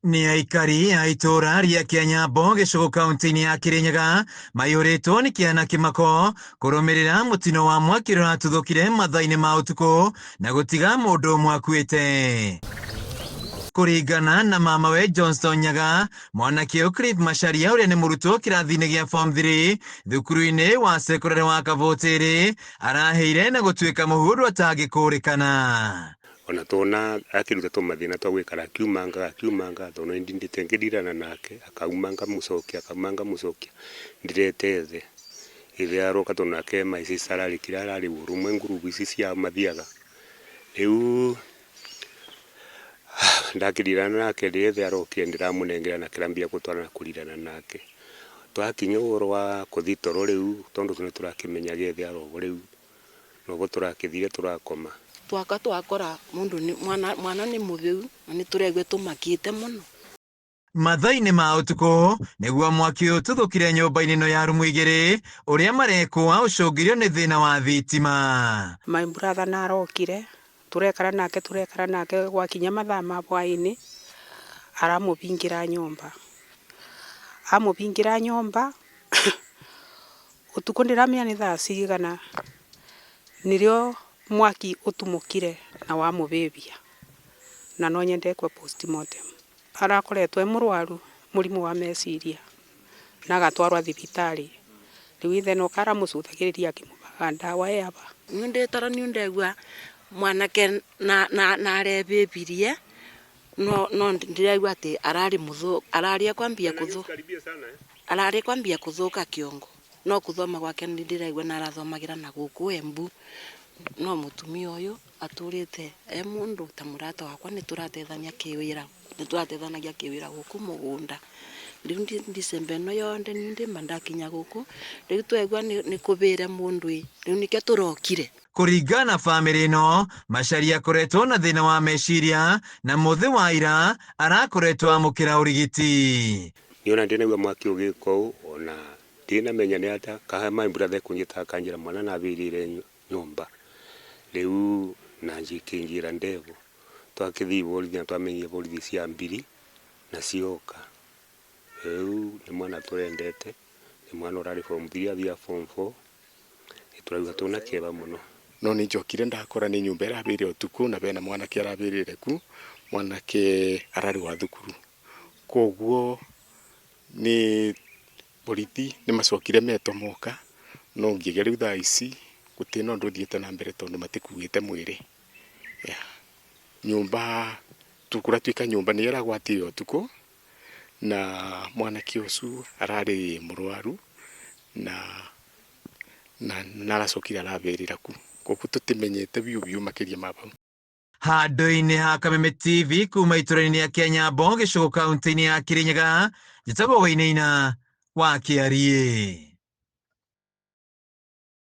Ni aikari a itura ria Kianyambo gĩcigo kaunti-inĩ ya Kirinyaga maiyũrĩtwo nĩ kĩana kĩmako kũrũmĩrĩra mũtino wa mwaki ũrĩa ũratuthũkire mathaa-inĩ ma ũtukũ na gũtiga mũndũ ũmwe akuĩte. Kũringana na mamawe Johnston Nyaga, mwanake ũyũ Cliff Macharia ũrĩa nĩ mũrutwo kĩrathi-inĩ gĩa form 3 thukuru-inĩ wa sekondarĩ wa Kavotĩrĩ araheire na gũtuĩka mũhũndũ atangĩkũrĩkana. Ona tona akiruta tumathina twa gwikara akiumanga tona ndindite ngirirana nake akaumanga mucokia ndirete the ithe aroka tona ke maici sarari kirarari urumwe ngurubu ici cia mathiaga riu ndakirirana nake ithe arokia ndiramunengera na kirambia gutwarana kurirana nake twakinya ugoro wa kuthitoro riu tondu turakimenya ithe arogo riu no turakithire turakoma twakora mundu ni mwana ni muthiu na ni turegwe tumakite muno. Mathaa-inĩ ma ũtukũ nĩguo mwaki ũyũ ũtuthũkire nyũmba-inĩ ĩno ya rumu igĩrĩ ũrĩa marekwo ũcũngĩrio nĩ thĩna wa thitima. My brother narokire turekara nake gwakinya mathaa ma hwaĩ-inĩ aramũbingira nyomba ũtukũ ndiramenya nĩ thaa cigana nĩrĩo mwaki utumukire na wamubebia na no nyende kwa postmortem. Arakoretwo mũrwaru mũrimũ wa meciria na agatwarwa thibitari riu ithe no kara mucuthagiriria akimubaga ndawa yaba Ndetara ndegwa mwanake na arebebirie no ndiregwa ati arari kwambia kuthuka kiongo no kuthoma gwake ndiregwa na arathomagira na guku Embu. No mutumia uyu aturite mundu ta murata wakwa ni turatethania kiwira guku mugunda riu December no yonde ndi mandakinya guku riu twegwa ni kubire mundu riu nike turokire. Kũringana na famĩlĩ ĩno, Macharia akoretwo na thĩna wa meciria na muthi wa ira arakoretwo amũkĩra ũrigiti. Niona ndinagwa mwaki ugiko ona ndinamenya ni ata kaha my brother kunyita kanjira mwana na birire nyumba riu na njikingira ndevo twakithi borithi twamenye borithi cia mbiri na cioka riu ni mwana turendete ni mwana urari form 3 athia form 4 iturauga tuna kieba muno no ni njokire ndakora ni nyumba irabire utuku na bena mwana ki arabirire ku mwana ki arari wa thukuru koguo ni borithi ni macokire metomoka no ngigeri thaa ici gutino nduthiete na mbere tondu matikuite mwiri nyumba tukura twika nyumba ni yaragwatire utuku na mwana kiosu arari murwaru na naracokire arabirira ku koguo tutimenyete biu makiria mabau. Handũ-inĩ ha Kameme TV kuma itũra-inĩ ya Kianyambo gĩcigo kaunti-inĩ ya Kirinyaga, njĩtagwo Wainaina wa Kiarie.